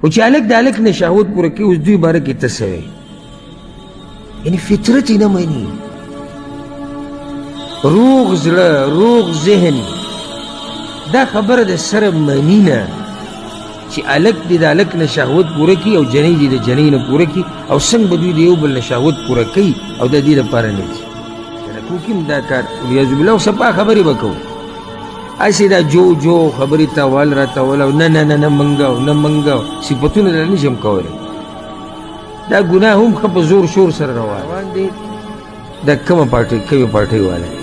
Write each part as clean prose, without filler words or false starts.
خو چې هلک د هلک نه شهوت پوره کوي اوس دوی باره کې ته څه وایي یعنې فطرت یې نه مني روغ زړه روغ ذهن دا خبره د سره مني نه چې هلک دې د هلک نه شهوت پوره کړي او جنۍ دې د جنۍ نه پوره کړي او څنګه به دوی د یو بل نه شهوت پوره کوي او د دې لپاره نه ځي کنه کوکیم دا کار ولیاذ بالله او صفا خبرې به کوو هسې دا جو جو خبرې تاوال را تاول او نه نه نه نه منګاو نه منګاو صفتونه در نشم کولی دا ګناه هم ښه په زور شور سره روان دی دا کومه پارټۍ والا دی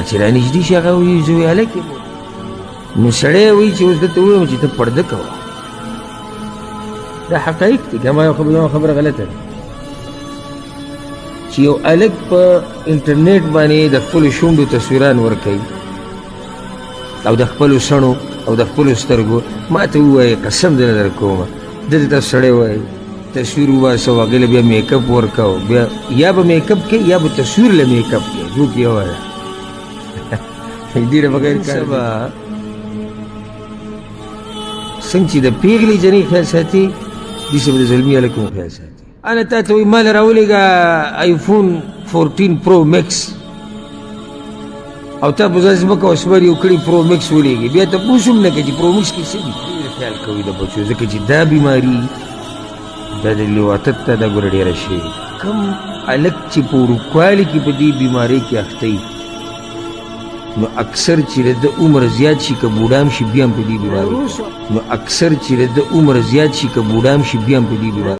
چې را نږدې شي هغه وایي زه هلک یم نو سړی وایي چې اوس دته ووایم چې ته پرده کوه دا حقایق دي که ما یو خبره غلطه ده چې یو هلک په انټرنیټ باندې د خپلو شونډو تصویران ورکوي او د خپلو سڼو او د خپلو سترګو ما ته ووایه قسم دې نه در کومه دلته ته سړی وایي تصویر وباسه هغې له بیا میکپ ورکوه بیا یا به میکپ کوي یا به تصویر له میکپ کوي جو کې یوه ده دې نه بغیر کار به څنګه چې د پیغلې جنۍ خیال ساتي داسې به د زلمي هلک هم خیال ساتي انا تا ته وایي ما له راولېږه آیفون 14 پرو میکس او تا په ځان ځمکه وسمر یو کړي پرو میکس ولېږي بیا تپوس هم نه کوي چې پرو میکس کې څه دي ډېر خیال کوي د بچو ځکه چې دا بیماري دا د لواطت ته دا ګوره ډېره شوې کم هلک چې په وړوکوالي کې په دې بیمارۍ کې اخته وي نو اکثر چې د عمر زیات شي که بوډا هم شي بیا هم په دې بیمارۍ نو اکثر چې د عمر زیات شي که بوډا هم شي بیا هم په دې بیمارۍ